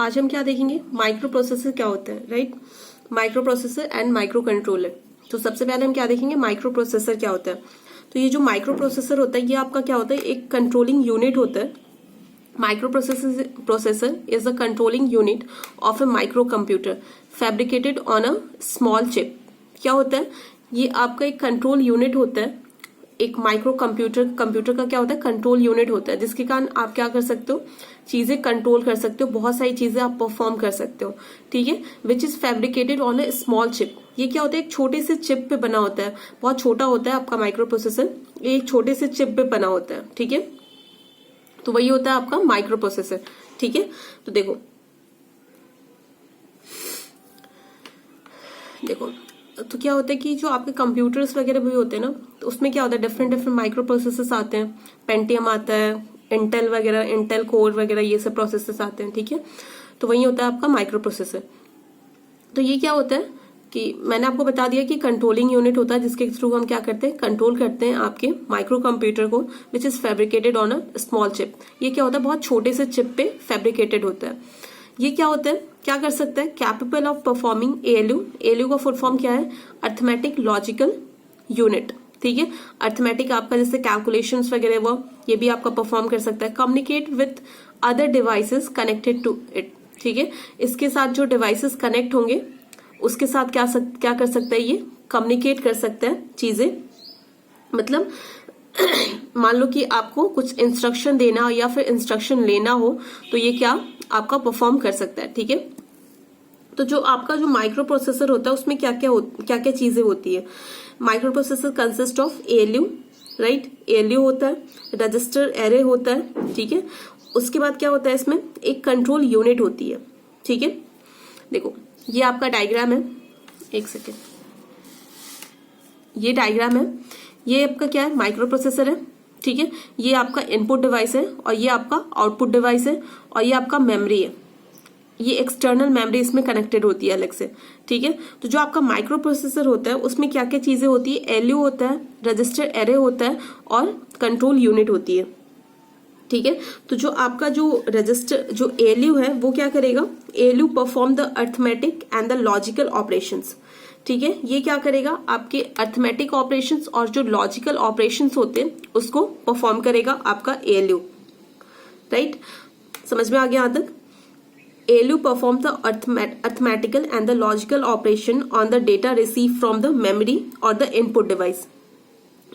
आज हम क्या देखेंगे, माइक्रो प्रोसेसर क्या होता है, right. Micro processor and micro controller. तो सबसे पहले हम क्या देखेंगे, माइक्रो प्रोसेसर क्या होता है। तो ये जो माइक्रो प्रोसेसर होता है ये आपका क्या होता है, एक कंट्रोलिंग यूनिट होता है। Micro processor is the controlling unit of A micro computer fabricated on a small chip. क्या होता है, ये आपका एक कंट्रोल यूनिट होता है। एक माइक्रो कंप्यूटर का क्या होता है, कंट्रोल यूनिट होता है, जिसके कारण आप क्या कर सकते हो, चीजें कंट्रोल कर सकते हो, बहुत सारी चीजें आप परफॉर्म कर सकते हो, ठीक है। Which is fabricated on A small chip. ये क्या होता है, एक छोटे से चिप पे बना होता है, बहुत छोटा होता है आपका माइक्रो प्रोसेसर, ये एक छोटे से चिप पे बना होता है, ठीक है। तो वही होता है आपका माइक्रो प्रोसेसर, ठीक है। तो देखो तो क्या होता है कि जो आपके कंप्यूटर्स वगैरह भी होते हैं ना, तो उसमें क्या होता है, डिफरेंट माइक्रो प्रोसेसर्स आते हैं। पेंटियम आता है, इंटेल वगैरह, इंटेल कोर वगैरह, ये सब प्रोसेसर्स आते हैं, ठीक है। तो वही होता है आपका माइक्रो प्रोसेसर। तो ये क्या होता है कि मैंने आपको बता दिया कि कंट्रोलिंग यूनिट होता है, जिसके थ्रू हम क्या करते हैं, कंट्रोल करते हैं आपके माइक्रो कंप्यूटर को, which is fabricated on a small chip. ये क्या होता है, बहुत छोटे से चिप पे फैब्रिकेटेड होता है। ये क्या होता है, क्या कर सकता है, capable of performing ALU. ALU का फुल फॉर्म क्या है, अर्थमेटिक लॉजिकल यूनिट, ठीक है। अर्थमेटिक आपका जैसे कैलकुलेशंस वगैरह वो, ये भी आपका परफॉर्म कर सकता है। Communicate with other devices connected to it, ठीक है। इसके साथ जो डिवाइसेस कनेक्ट होंगे उसके साथ क्या कर सकता है, ये कम्युनिकेट कर सकता है चीजें। मतलब मान लो कि आपको कुछ इंस्ट्रक्शन देना या फिर इंस्ट्रक्शन लेना हो, तो ये क्या आपका परफॉर्म कर सकता है, ठीक है। तो जो आपका जो माइक्रो प्रोसेसर होता है उसमें क्या क्या चीजें होती है। Micro processor consist of ALU, right. ALU होता है, रजिस्टर एरे होता है, ठीक है। उसके बाद क्या होता है, इसमें एक कंट्रोल यूनिट होती है, ठीक है। देखो ये आपका डायग्राम है, एक सेकेंड, ये डायग्राम है। ये आपका क्या है, माइक्रो प्रोसेसर है, ठीक है। ये आपका इनपुट डिवाइस है और ये आपका आउटपुट डिवाइस है और ये आपका मेमोरी है। ये एक्सटर्नल मेमोरी इसमें कनेक्टेड होती है अलग से, ठीक है। तो जो आपका माइक्रो प्रोसेसर होता है उसमें क्या क्या चीजें होती है, एलयू होता है, रजिस्टर एरे होता है और कंट्रोल यूनिट होती है, ठीक है। तो जो आपका जो रजिस्टर जो एएलयू है वो क्या करेगा, ALU perform the arithmetic and the logical operations, ठीक है। ये क्या करेगा, आपके अर्थमेटिक ऑपरेशंस और जो लॉजिकल ऑपरेशंस होते हैं उसको परफॉर्म करेगा आपका एएलयू, राइट। समझ में आ गया यहां तक। ALU performs the arithmetical and the logical operation on the data received from the memory or the input device।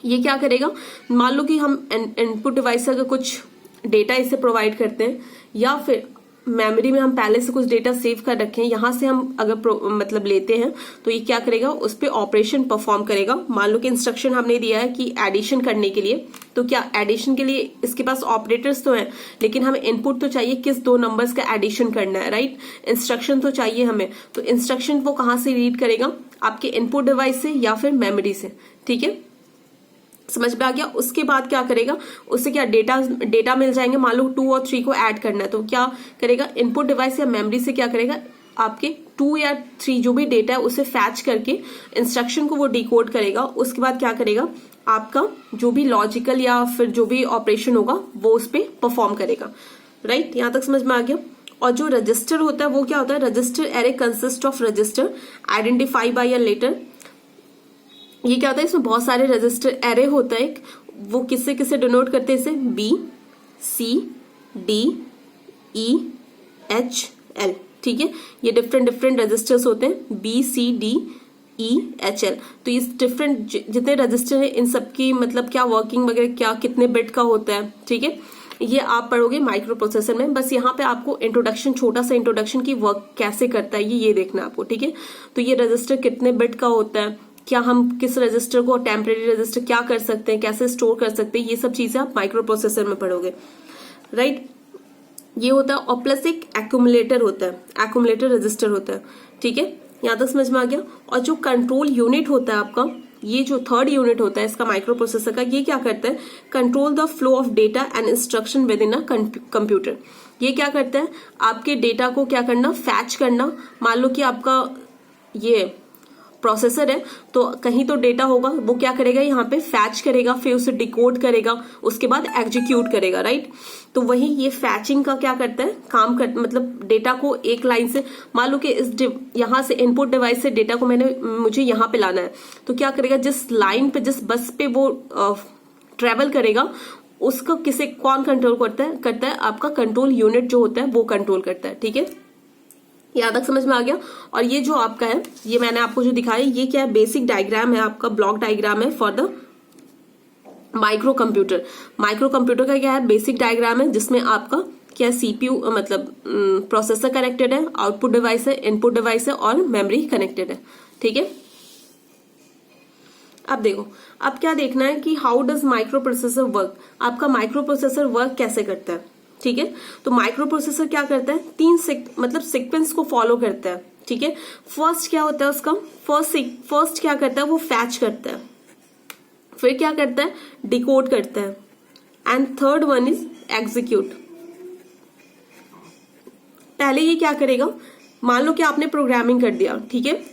ये क्या करेगा, मान लो कि हम इनपुट डिवाइस से अगर कुछ डेटा इसे प्रोवाइड करते हैं या फिर मेमोरी में हम पहले से कुछ डेटा सेव कर रखे हैं, यहां से हम अगर मतलब लेते हैं, तो ये क्या करेगा, उस पर ऑपरेशन परफॉर्म करेगा। मान लो कि इंस्ट्रक्शन हमने दिया है कि एडिशन करने के लिए, तो क्या एडिशन के लिए इसके पास ऑपरेटर्स तो हैं, लेकिन हमें इनपुट तो चाहिए किस दो नंबर्स का एडिशन करना है, राइट। इंस्ट्रक्शन तो चाहिए हमें, तो इंस्ट्रक्शन वो कहां से रीड करेगा, आपके इनपुट डिवाइस से या फिर मेमोरी से, ठीक है। समझ में आ गया। उसके बाद क्या करेगा, उससे क्या डेटा मिल जाएंगे। मान लो 2 और 3 को ऐड करना है, तो क्या करेगा, इनपुट डिवाइस या मेमोरी से क्या करेगा, आपके 2 या 3 जो भी डेटा है उसे फैच करके इंस्ट्रक्शन को वो डिकोड करेगा। उसके बाद क्या करेगा, आपका जो भी लॉजिकल या फिर जो भी ऑपरेशन होगा वो उस पर परफॉर्म करेगा, राइट। यहां तक समझ में आ गया। और जो रजिस्टर होता है वो क्या होता है, register array consist of register identify by a letter. ये क्या होता है, इसमें बहुत सारे रजिस्टर एरे होता है, वो किससे किससे डिनोट करते हैं, इसे B C D E H L, ठीक है। ये डिफरेंट रजिस्टर्स होते हैं, B C D E H L. तो इस डिफरेंट जितने रजिस्टर है इन सबकी मतलब क्या वर्किंग वगैरह, क्या कितने बिट का होता है, ठीक है। ये आप पढ़ोगे माइक्रो प्रोसेसर में। बस यहाँ पे आपको इंट्रोडक्शन, छोटा सा इंट्रोडक्शन की वर्क कैसे करता है ये देखना आपको, ठीक है। तो ये रजिस्टर कितने बिट का होता है, क्या हम किस रजिस्टर को टेम्परेरी रजिस्टर क्या कर सकते हैं, कैसे स्टोर कर सकते हैं, ये सब चीजें आप माइक्रो प्रोसेसर में पढ़ोगे, राइट। ये होता है, और प्लस एक एक्यूमुलेटर होता है, एक्यूमुलेटर रजिस्टर होता है, ठीक है। यहां तक समझ में आ गया। और जो कंट्रोल यूनिट होता है आपका, ये जो थर्ड यूनिट होता है इसका माइक्रो प्रोसेसर का, ये क्या करता है, control the flow of data and instruction with in a computer. ये क्या करता है, आपके डेटा को क्या करना, फैच करना। मान लो कि आपका ये प्रोसेसर है तो कहीं तो डेटा होगा, वो क्या करेगा यहाँ पे फैच करेगा, फिर उसे डिकोड करेगा, उसके बाद एग्जीक्यूट करेगा, राइट। तो वही ये फैचिंग का क्या करता है काम करता, मतलब डेटा को एक लाइन से, मान लो कि इस यहाँ से इनपुट डिवाइस से डेटा को मुझे यहाँ पे लाना है, तो क्या करेगा जिस लाइन पे जिस बस पे वो ट्रेवल करेगा उसको कौन कंट्रोल करता है आपका कंट्रोल यूनिट जो होता है वो कंट्रोल करता है, ठीक है। यहाँ तक समझ में आ गया। और ये जो आपका है, ये मैंने आपको जो दिखाया, ये क्या है, बेसिक डायग्राम है आपका, ब्लॉक डायग्राम है for the micro computer. Micro computer का क्या है, बेसिक डायग्राम है जिसमें आपका क्या सीपीयू मतलब प्रोसेसर कनेक्टेड है, आउटपुट डिवाइस है, इनपुट डिवाइस है और मेमोरी कनेक्टेड है, ठीक है। अब देखो, अब क्या देखना है कि how does micro processor work, आपका माइक्रो प्रोसेसर वर्क कैसे करता है, ठीक है। तो माइक्रो प्रोसेसर क्या करता है, तीन मतलब सीक्वेंस को फॉलो करता है, ठीक है। फर्स्ट क्या होता है उसका, फर्स्ट क्या करता है वो फैच करता है, फिर क्या करता है डिकोड करता है, and third one is execute. पहले ये क्या करेगा, मान लो कि आपने प्रोग्रामिंग कर दिया, ठीक है,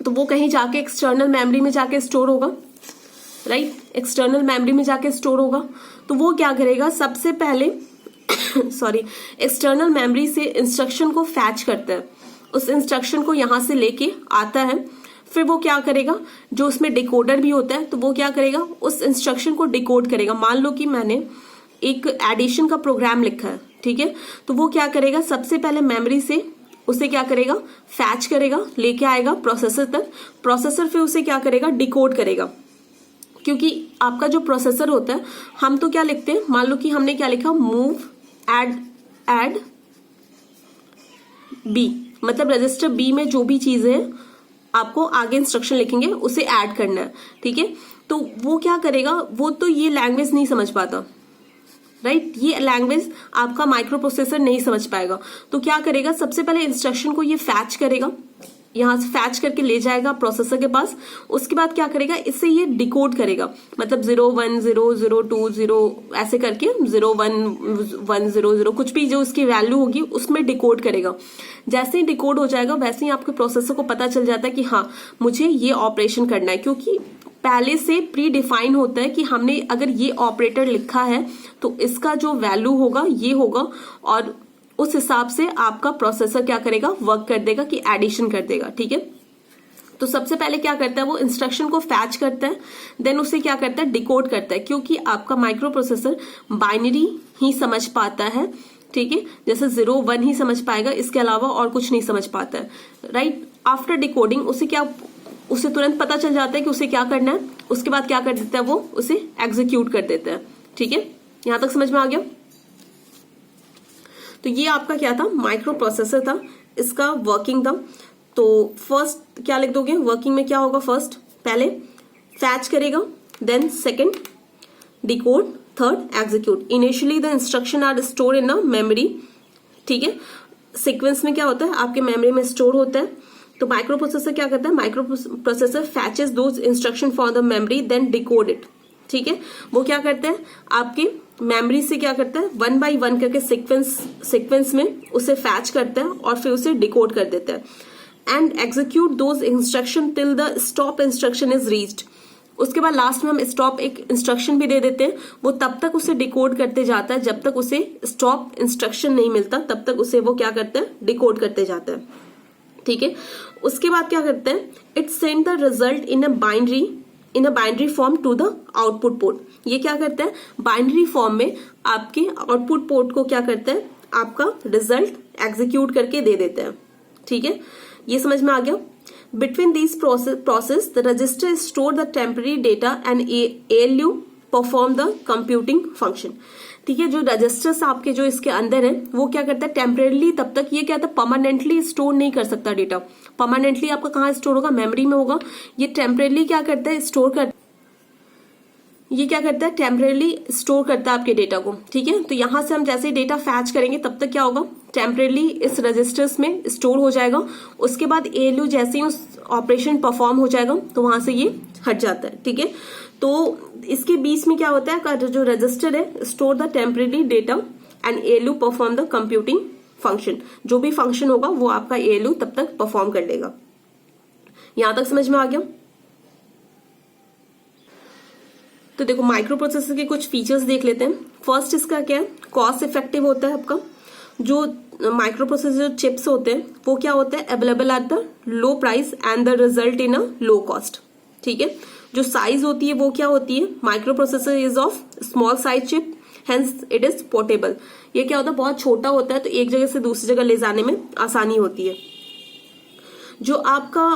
तो वो कहीं जाके एक्सटर्नल मेमोरी में जाके स्टोर होगा, राइट, एक्सटर्नल मेमोरी में जाके स्टोर होगा। तो वो क्या करेगा, सबसे पहले सॉरी एक्सटर्नल मेमोरी से इंस्ट्रक्शन को फैच करता है, उस इंस्ट्रक्शन को यहां से लेके आता है, फिर वो क्या करेगा, जो उसमें डिकोडर भी होता है तो वो क्या करेगा उस इंस्ट्रक्शन को डिकोड करेगा। मान लो कि मैंने एक एडिशन का प्रोग्राम लिखा है, ठीक है, तो वो क्या करेगा, सबसे पहले मेमोरी से उसे क्या करेगा फैच करेगा, लेके आएगा प्रोसेसर तक, प्रोसेसर फिर उसे क्या करेगा डिकोड करेगा। क्योंकि आपका जो प्रोसेसर होता है, हम तो क्या लिखते हैं, मान लो कि हमने क्या लिखा, मूव एड बी, मतलब रजिस्टर बी में जो भी चीजें हैं आपको आगे इंस्ट्रक्शन लिखेंगे उसे ऐड करना है, ठीक है। तो वो क्या करेगा, वो तो ये लैंग्वेज नहीं समझ पाता, राइट, ये लैंग्वेज आपका माइक्रो प्रोसेसर नहीं समझ पाएगा। तो क्या करेगा, सबसे पहले इंस्ट्रक्शन को ये फैच करेगा, यहां से फैच करके ले जाएगा प्रोसेसर के पास, उसके बाद क्या करेगा, इससे ये डिकोड करेगा, मतलब 0 1 0 0 2 0 ऐसे करके 0 1 1 0 0 कुछ भी जो उसकी वैल्यू होगी उसमें डिकोड करेगा। जैसे ही डिकोड हो जाएगा वैसे ही आपके प्रोसेसर को पता चल जाता है कि हाँ मुझे ये ऑपरेशन करना है, क्योंकि पहले से प्री डिफाइन होता है कि हमने अगर ये ऑपरेटर लिखा है तो इसका जो वैल्यू होगा ये होगा, और उस हिसाब से आपका प्रोसेसर क्या करेगा वर्क कर देगा कि एडिशन कर देगा, ठीक है। तो सबसे पहले क्या करता है, वो इंस्ट्रक्शन को फैच करता है, देन उसे क्या करता है डिकोड करता है, क्योंकि आपका माइक्रो प्रोसेसर बाइनरी ही समझ पाता है, ठीक है, जैसे 0 1 ही समझ पाएगा, इसके अलावा और कुछ नहीं समझ पाता है, राइट। आफ्टर डिकोडिंग उसे तुरंत पता चल जाता है कि उसे क्या करना है, उसके बाद क्या कर देता है, वो उसे एग्जीक्यूट कर देता है, ठीक है। यहां तक समझ में आ गया। तो ये आपका क्या था, माइक्रो प्रोसेसर था, इसका वर्किंग था। तो फर्स्ट क्या लिख दोगे, वर्किंग में क्या होगा, फर्स्ट पहले फैच करेगा, then second decode, third execute. Initially the instruction are store in a memory, ठीक है, सीक्वेंस में क्या होता है आपके मेमोरी में स्टोर होता है। तो माइक्रो प्रोसेसर क्या करता है, micro processor fetches those instruction for the memory then decode it, ठीक है। वो क्या करता है आपके मेमोरी से क्या करता है 1 by 1 करके सीक्वेंस में उसे फैच करता है और फिर उसे डिकोड कर देता है, and execute those instruction till the stop instruction is reached. उसके बाद लास्ट में हम स्टॉप एक इंस्ट्रक्शन भी दे देते हैं, वो तब तक उसे डिकोड करते जाता है जब तक उसे स्टॉप इंस्ट्रक्शन नहीं मिलता, तब तक उसे वो क्या करता है डिकोड करते जाता है, ठीक है। उसके बाद क्या करते हैं, it send the result in a binary form to the output port. ये क्या करता है, बाइनरी फॉर्म में आपके आउटपुट पोर्ट को क्या करता है, आपका रिजल्ट एग्जीक्यूट करके दे देता है, ठीक है। ये समझ में आ गया। Between these process the register store the temporary data and ALU perform the computing function, ठीक है। जो रजिस्टर्स आपके जो इसके अंदर है वो क्या करता है टेम्परेली, तब तक ये क्या था परमानेंटली स्टोर नहीं कर सकता डेटा, परमानेंटली आपका कहाँ स्टोर होगा, मेमोरी में होगा। ये टेम्परेली क्या करता है टेम्परेली स्टोर करता है आपके डेटा को, ठीक है। तो यहां से हम जैसे डेटा फैच करेंगे तब तक क्या होगा, टेम्परेली इस रजिस्टर्स में स्टोर हो जाएगा। उसके बाद ALU जैसे ही उस ऑपरेशन परफॉर्म हो जाएगा तो वहां से ये हट जाता है, ठीक है। तो इसके बीच में क्या होता है, जो रजिस्टर है store the temporary data and ALU perform the computing function. जो भी फंक्शन होगा वो आपका ALU तब तक परफॉर्म कर लेगा। यहां तक समझ में आ गया? तो देखो माइक्रो प्रोसेसर के कुछ फीचर्स देख लेते हैं। फर्स्ट इसका क्या है, कॉस्ट इफेक्टिव होता है आपका। जो माइक्रो प्रोसेसर चिप्स होते हैं वो क्या होता है, available at the low price and the result in a low cost. ठीक है, जो साइज होती है वो क्या होती है, micro processor is of small size chip, hence it is portable. ये क्या होता है, बहुत छोटा होता है तो एक जगह से दूसरी जगह ले जाने में आसानी होती है। जो आपका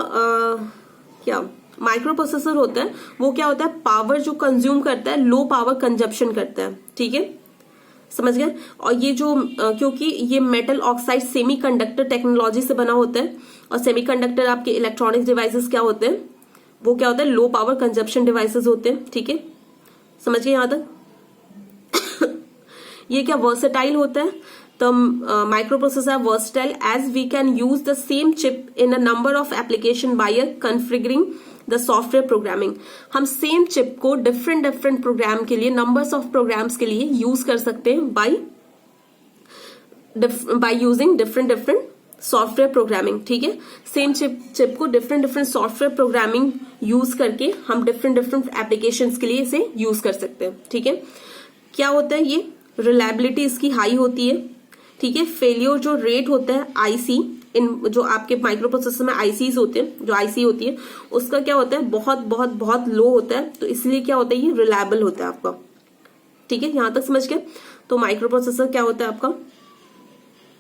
क्या माइक्रो प्रोसेसर होता है वो क्या होता है, पावर जो कंज्यूम करता है लो पावर कंजप्शन करता है। ठीक है, समझ गए? और ये जो क्योंकि ये मेटल ऑक्साइड सेमीकंडक्टर टेक्नोलॉजी से बना होता है, और सेमीकंडक्टर आपके इलेक्ट्रॉनिक्स डिवाइसेस क्या होते हैं, वो क्या होता है, लो पावर कंजप्शन डिवाइसेस होते हैं। ठीक है, समझ गए यहां तक? ये क्या वर्सेटाइल होता है, तो microprocessor versatile as we can use the same chip in a number of application by configuring the software programming. हम सेम चिप को डिफरेंट डिफरेंट प्रोग्राम के लिए, नंबर्स ऑफ प्रोग्राम्स के लिए यूज कर सकते हैं by using different different software programming. ठीक है, सेम चिप को different different software programming use करके हम डिफरेंट डिफरेंट एप्लीकेशंस के लिए इसे यूज कर सकते हैं। ठीक है, क्या होता है ये, रिलायबिलिटी इसकी हाई होती है। ठीक है, फेलियर जो रेट होता है आईसी, इन जो आपके माइक्रो प्रोसेसर में आईसीज होते हैं, जो आईसी होती है उसका क्या होता है, बहुत बहुत बहुत लो होता है, तो इसलिए क्या होता है, ये रिलायबल होता है आपका। ठीक है, यहां तक समझ गए? तो माइक्रो प्रोसेसर क्या होता है आपका,